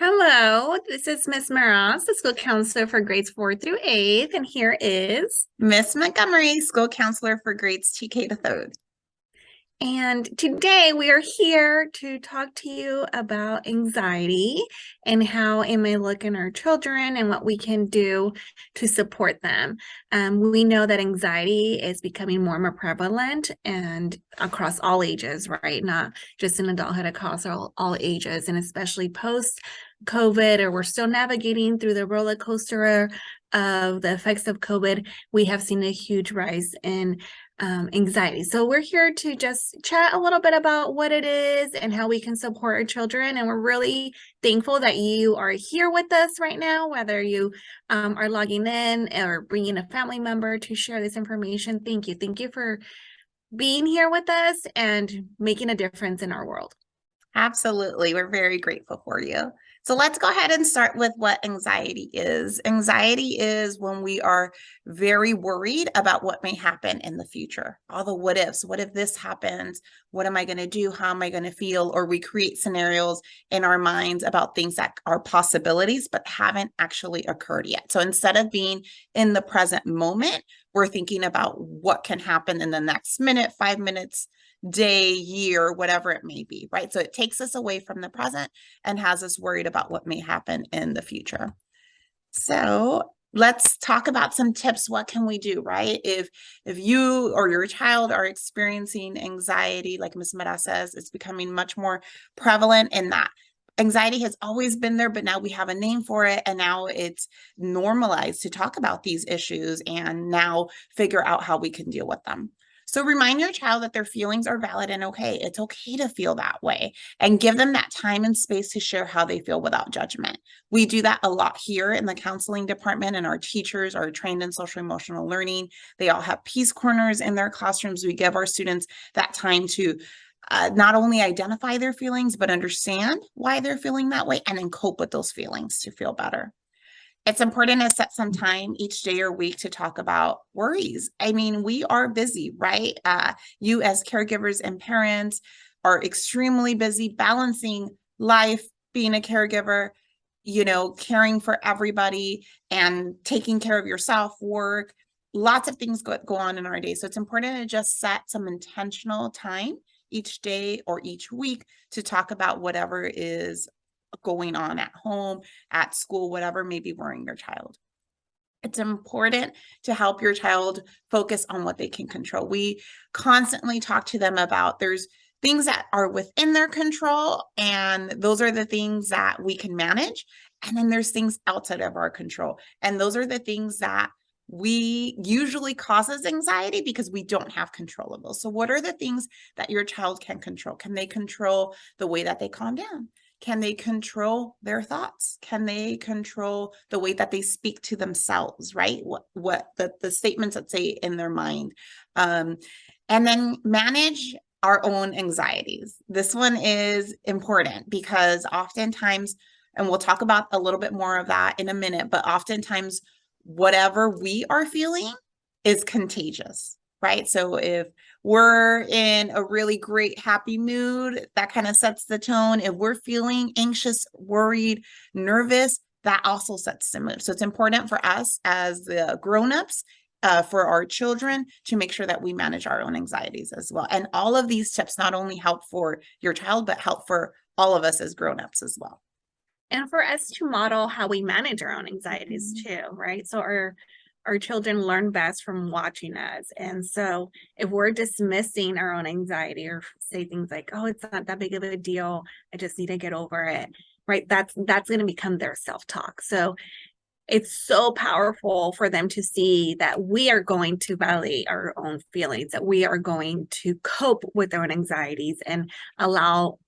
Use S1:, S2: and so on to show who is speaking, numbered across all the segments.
S1: Hello, this is Miss Maras, the school counselor for grades 4 through 8th, and here is.
S2: Miss Montgomery, school counselor for grades TK to third.
S1: And today we are here to talk to you about anxiety and how it may look in our children and what we can do to support them. We know that anxiety is becoming more and more prevalent and across all ages, right? Not just in adulthood, across all ages, and especially post COVID, or we're still navigating through the roller coaster of the effects of COVID. We have seen a huge rise in anxiety. So we're here to just chat a little bit about what it is and how we can support our children. And we're really thankful that you are here with us right now, whether you are logging in or bringing a family member to share this information. Thank you. Thank you for being here with us and making a difference in our world.
S2: Absolutely. We're very grateful for you. So let's go ahead and start with what anxiety is. Anxiety is when we are very worried about what may happen in the future. All the what ifs. What if this happens? What am I going to do? How am I going to feel? Or we create scenarios in our minds about things that are possibilities but haven't actually occurred yet. So instead of being in the present moment, we're thinking about what can happen in the next minute, 5 minutes, day, year, whatever it may be, right? So it takes us away from the present and has us worried about what may happen in the future. So let's talk about some tips. What can we do, right? If you or your child are experiencing anxiety, like Miss Mera says, it's becoming much more prevalent in that. Anxiety has always been there, but now we have a name for it. And now it's normalized to talk about these issues and now figure out how we can deal with them. So remind your child that their feelings are valid and okay. It's okay to feel that way and give them that time and space to share how they feel without judgment. We do that a lot here in the counseling department, and our teachers are trained in social emotional learning. They all have peace corners in their classrooms. We give our students that time to not only identify their feelings, but understand why they're feeling that way and then cope with those feelings to feel better. It's important to set some time each day or week to talk about worries. I mean, we are busy, right? You, as caregivers and parents, are extremely busy balancing life, being a caregiver, caring for everybody and taking care of yourself, work. Lots of things go on in our day. So it's important to just set some intentional time each day or each week to talk about whatever is going on at home, at school, whatever may be worrying your child. It's important to help your child focus on what they can control. We constantly talk to them about there's things that are within their control, and those are the things that we can manage. And then there's things outside of our control. And those are the things that we usually causes anxiety because we don't have control of those. So what are the things that your child can control? Can they control the way that they calm down? Can they control their thoughts? Can they control the way that they speak to themselves, right? What the statements that say in their mind. And then manage our own anxieties. This one is important because oftentimes, and we'll talk about a little bit more of that in a minute, but oftentimes whatever we are feeling is contagious, right? So if we're in a really great, happy mood, that kind of sets the tone. If we're feeling anxious, worried, nervous, that also sets the mood. So it's important for us as the grown-ups, for our children, to make sure that we manage our own anxieties as well. And all of these tips not only help for your child, but help for all of us as grown-ups as well.
S1: And for us to model how we manage our own anxieties too, right? So our children learn best from watching us. And so if we're dismissing our own anxiety or say things like, oh, it's not that big of a deal, I just need to get over it, right? That's going to become their self-talk. So it's so powerful for them to see that we are going to validate our own feelings, that we are going to cope with our own anxieties and allow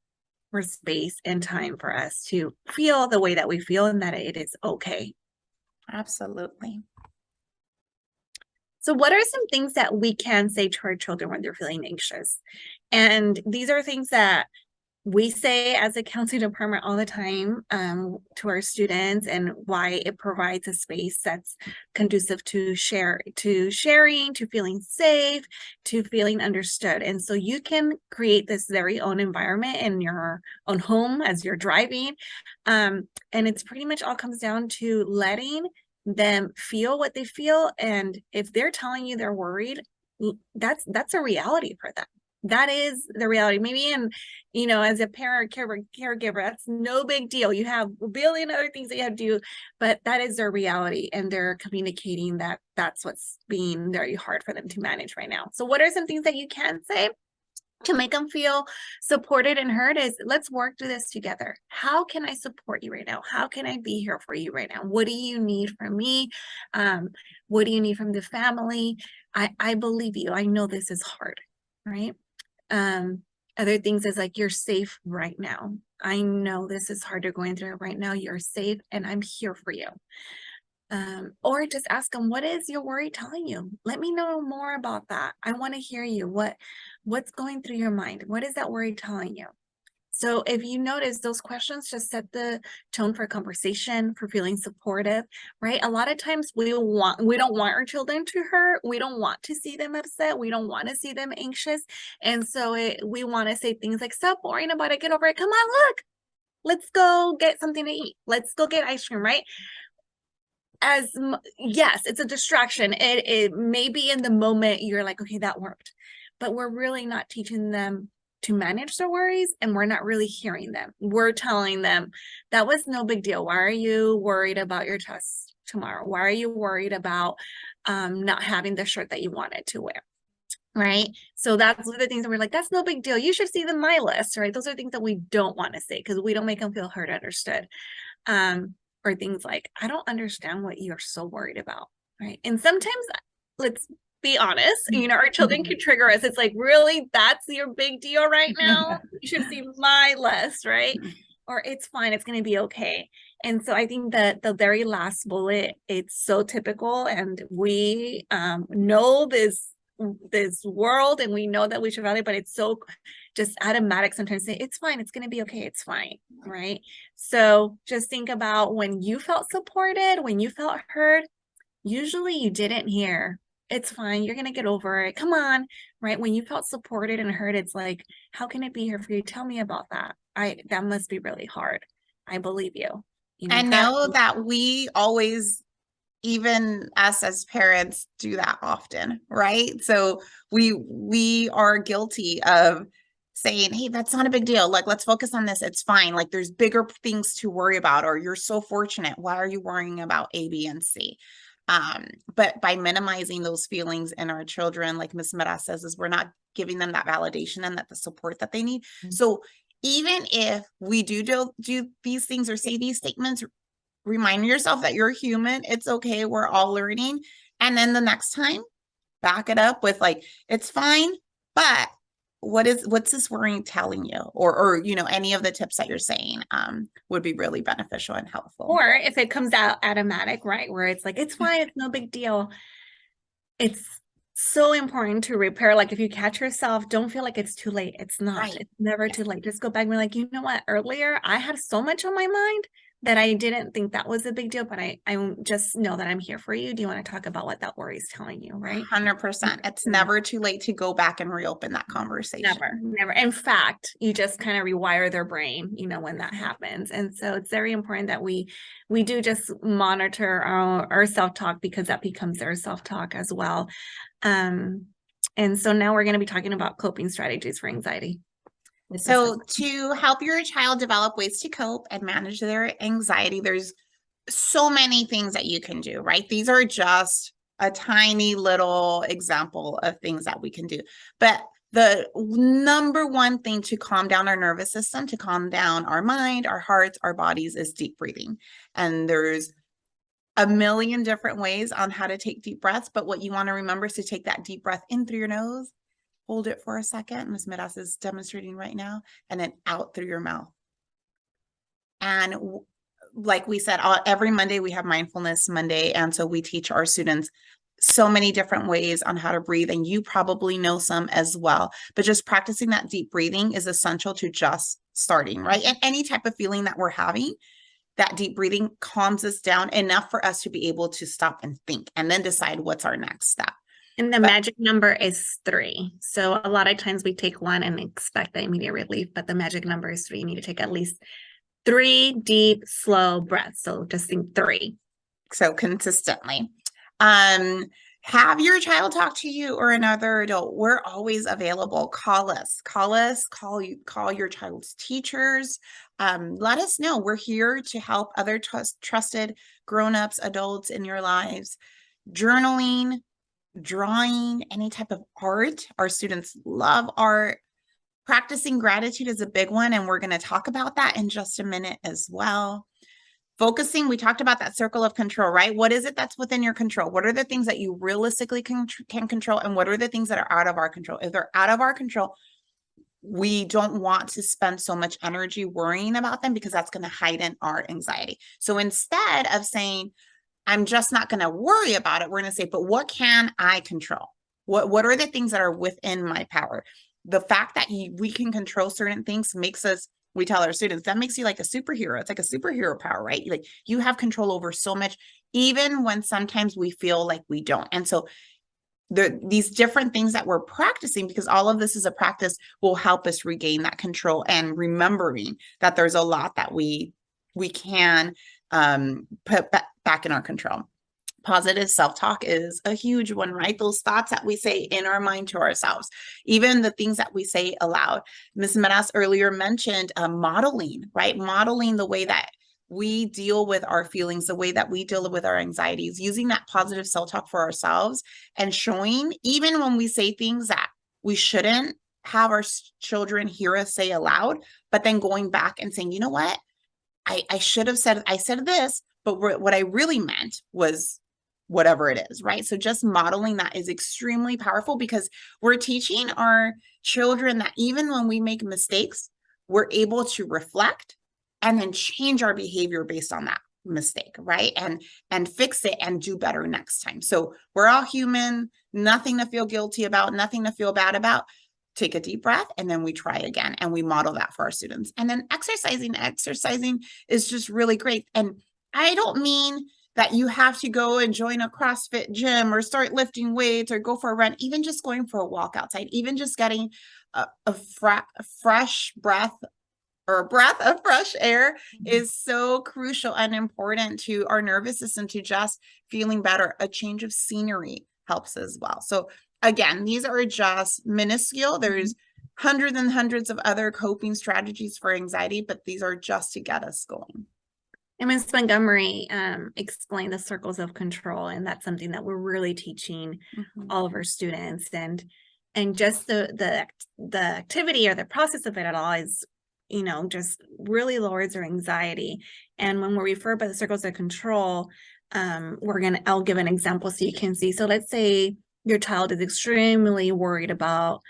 S1: for space and time for us to feel the way that we feel and that it is okay.
S2: Absolutely.
S1: So, what are some things that we can say to our children when they're feeling anxious? And these are things that we say as a counseling department all the time to our students, and why it provides a space that's conducive to sharing, to feeling safe, to feeling understood. And so you can create this very own environment in your own home as you're driving. And it's pretty much all comes down to letting them feel what they feel. And if they're telling you they're worried, that's a reality for them. That is the reality. Maybe as a parent caregiver, that's no big deal. You have a billion other things that you have to do, but that is their reality, and they're communicating that that's what's being very hard for them to manage right now. So what are some things that you can say to make them feel supported and heard? Is, let's work through this together. How can I support you right now? How can I be here for you right now? What do you need from me? What do you need from the family? I believe you. I know this is hard, right? Other things is like, you're safe right now. I know this is hard. You're going through it right now. You're safe, and I'm here for you. Or just ask them, what is your worry telling you? Let me know more about that. I want to hear you. What's going through your mind? What is that worry telling you? So if you notice, those questions just set the tone for conversation, for feeling supportive, right? A lot of times we don't want our children to hurt. We don't want to see them upset. We don't want to see them anxious. And so we want to say things like, stop worrying about it, get over it. Come on, look, let's go get something to eat. Let's go get ice cream, right? Yes, it's a distraction. It may be in the moment you're like, okay, that worked, but we're really not teaching them to manage their worries, and we're not really hearing them. We're telling them that was no big deal. Why are you worried about your test tomorrow? Why are you worried about not having the shirt that you wanted to wear? Right. So that's one of the things that we're like, that's no big deal. You should see the my list, right? Those are things that we don't want to say because we don't make them feel heard, understood. Or things like, I don't understand what you're so worried about, right? And sometimes, let's be honest, our children can trigger us. It's like, really, that's your big deal right now? You should see my list, right? Or it's fine, it's going to be okay. And so I think that the very last bullet, it's so typical, and we know this world, and we know that we should value, but it's so just automatic sometimes say, it's fine, it's going to be okay, it's fine, right? So just think about when you felt supported, when you felt heard. Usually you didn't hear, it's fine, you're going to get over it, come on, right? When you felt supported and heard, it's like, how can it be here for you? Tell me about that. That must be really hard. I believe you.
S2: I know that we always, even us as parents, do that often, right? So we are guilty of saying, hey, that's not a big deal. Like, let's focus on this. It's fine. Like, there's bigger things to worry about, or you're so fortunate. Why are you worrying about A, B, and C? But by minimizing those feelings in our children, like Miss Mira says, is we're not giving them that validation and that the support that they need. Mm-hmm. So even if we do these things or say these statements, remind yourself that you're human. It's okay. We're all learning. And then the next time, back it up with like, it's fine, but what's this worrying telling you? Or any of the tips that you're saying would be really beneficial and helpful.
S1: Or if it comes out automatic, right, where it's like, it's fine, it's no big deal. It's so important to repair. Like, if you catch yourself, don't feel like it's too late. It's not. Right. It's never too late. Just go back and be like, you know what? Earlier, I had so much on my mind that I didn't think that was a big deal, but I just know that I'm here for you. Do you want to talk about what that worry is telling you, right?
S2: 100%. It's never too late to go back and reopen that conversation.
S1: Never. In fact, you just kind of rewire their brain, when that happens. And so it's very important that we do just monitor our self-talk, because that becomes their self-talk as well. And so now we're going to be talking about coping strategies for anxiety.
S2: So to help your child develop ways to cope and manage their anxiety, there's so many things that you can do, right? These are just a tiny little example of things that we can do. But the number one thing to calm down our nervous system, to calm down our mind, our hearts, our bodies, is deep breathing. And there's a million different ways on how to take deep breaths. But what you want to remember is to take that deep breath in through your nose, hold it for a second. Ms. Miras is demonstrating right now, and then out through your mouth. And like we said, every Monday we have Mindfulness Monday. And so we teach our students so many different ways on how to breathe. And you probably know some as well. But just practicing that deep breathing is essential to just starting, right? And any type of feeling that we're having, that deep breathing calms us down enough for us to be able to stop and think and then decide what's our next step.
S1: And the
S2: But
S1: magic number is 3. So a lot of times we take 1 and expect the immediate relief, but the magic number is 3. You need to take at least 3 deep, slow breaths. So just think 3.
S2: so consistently. Um, have your child talk to you or another adult. We're always available. Call us, call your child's teachers. Let us know. We're here to help other trusted grown-ups, adults in your lives. Journaling, drawing, any type of art. Our students love art. Practicing gratitude is a big one, and we're going to talk about that in just a minute as well. Focusing, we talked about that circle of control, right? What is it that's within your control? What are the things that you realistically can control, and what are the things that are out of our control? If they're out of our control, we don't want to spend so much energy worrying about them because that's going to heighten our anxiety. So instead of saying, I'm just not going to worry about it, we're going to say, but what can I control? What are the things that are within my power? The fact that we can control certain things makes us, we tell our students, that makes you like a superhero. It's like a superhero power, right? Like you have control over so much, even when sometimes we feel like we don't. And so these different things that we're practicing, because all of this is a practice, will help us regain that control and remembering that there's a lot that we can put back in our control. Positive self-talk is a huge one, right? Those thoughts that we say in our mind to ourselves, even the things that we say aloud. Ms. Meras earlier mentioned modeling, right? Modeling the way that we deal with our feelings, the way that we deal with our anxieties, using that positive self-talk for ourselves and showing, even when we say things that we shouldn't have our children hear us say aloud, but then going back and saying, you know what? I should have said, I said this, but what I really meant was whatever it is, right? So just modeling that is extremely powerful because we're teaching our children that even when we make mistakes, we're able to reflect and then change our behavior based on that mistake, right? And fix it and do better next time. So we're all human, nothing to feel guilty about, nothing to feel bad about. Take a deep breath and then we try again, and we model that for our students. And then exercising is just really great. And I don't mean that you have to go and join a CrossFit gym or start lifting weights or go for a run, even just going for a walk outside, even just getting a fresh breath or a breath of fresh air is so crucial and important to our nervous system, to just feeling better. A change of scenery helps as well. So again, these are just minuscule. There's hundreds and hundreds of other coping strategies for anxiety, but these are just to get us going.
S1: And Ms. Montgomery explained the circles of control, and that's something that we're really teaching all of our students. And just the activity or the process of it at all is, just really lowers our anxiety. And when we refer by the circles of control, I'll give an example so you can see. So let's say your child is extremely worried about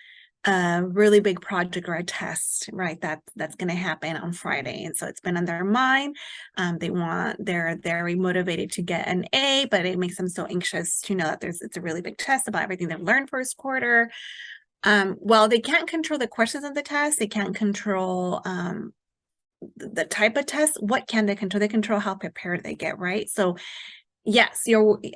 S1: a really big project or a test, right? That's going to happen on Friday. And so it's been on their mind. They're very motivated to get an A, but it makes them so anxious to know that it's a really big test about everything they've learned first quarter. Well, they can't control the questions of the test. They can't control the type of test. What can they control? They control how prepared they get, right? So yes,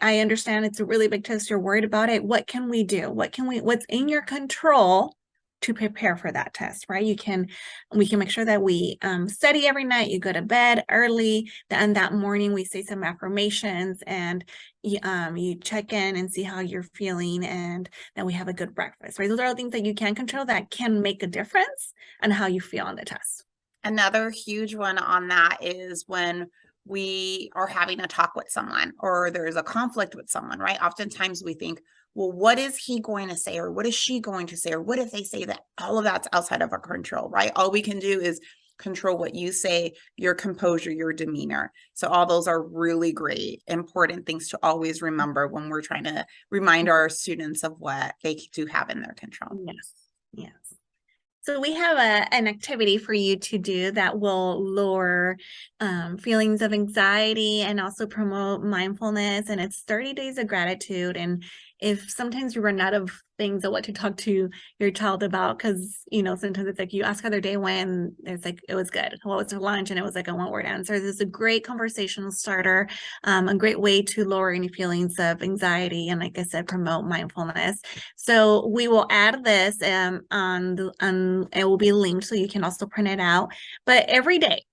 S1: I understand it's a really big test. You're worried about it. What can we do? What's in your control to prepare for that test, right? We can make sure that we study every night. You go to bed early. Then that morning we say some affirmations, and you check in and see how you're feeling, and then we have a good breakfast, right? Those are all things that you can control that can make a difference on how you feel on the test.
S2: Another huge one on that is when we are having a talk with someone or there's a conflict with someone, right? Oftentimes we think, well, what is he going to say? Or what is she going to say? Or what if they say that? All of that's outside of our control, right? All we can do is control what you say, your composure, your demeanor. So all those are really great, important things to always remember when we're trying to remind our students of what they do have in their control.
S1: Yes, yes. So we have an activity for you to do that will lower feelings of anxiety and also promote mindfulness. And it's 30 days of gratitude. And if sometimes you run out of things of what to talk to your child about, because sometimes it's like you ask how their day went, it's like it was good. What was their lunch? And it was like a one-word answer. This is a great conversational starter, a great way to lower any feelings of anxiety, and like I said, promote mindfulness. So we will add this on it will be linked so you can also print it out. But every day,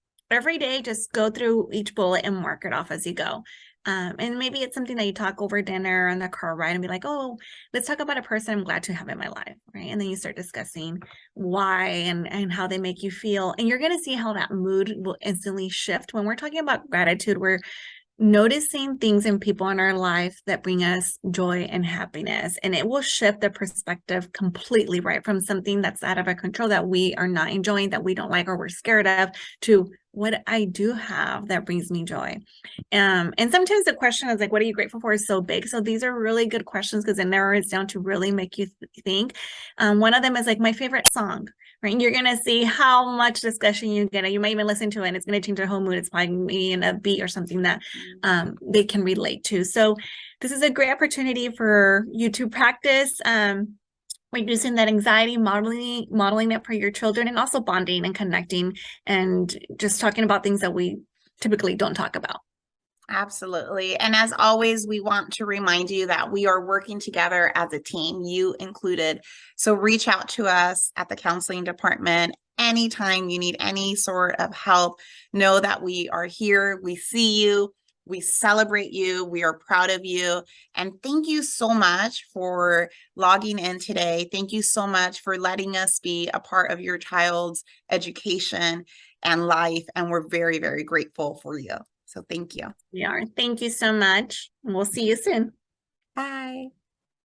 S1: just go through each bullet and mark it off as you go. And maybe it's something that you talk over dinner on the car ride and be like, oh, let's talk about a person I'm glad to have in my life, right? And then you start discussing why and how they make you feel. And you're going to see how that mood will instantly shift. When we're talking about gratitude, we're noticing things in people in our life that bring us joy and happiness, and it will shift the perspective completely, right, from something that's out of our control that we are not enjoying, that we don't like, or we're scared of, to what I do have that brings me joy. And sometimes the question is like, what are you grateful for, is so big. So these are really good questions because it narrows down to really make you think. One of them is like my favorite song, right? You're going to see how much discussion you get. You might even listen to it and it's going to change their whole mood. It's probably in a beat or something that they can relate to. So this is a great opportunity for you to practice reducing that anxiety, modeling it for your children, and also bonding and connecting and just talking about things that we typically don't talk about.
S2: Absolutely. And as always, we want to remind you that we are working together as a team, you included. So reach out to us at the counseling department anytime you need any sort of help. Know that we are here. We see you. We celebrate you. We are proud of you. And thank you so much for logging in today. Thank you so much for letting us be a part of your child's education and life. And we're very, very grateful for you. So thank you.
S1: We are. Thank you so much. We'll see you soon.
S2: Bye.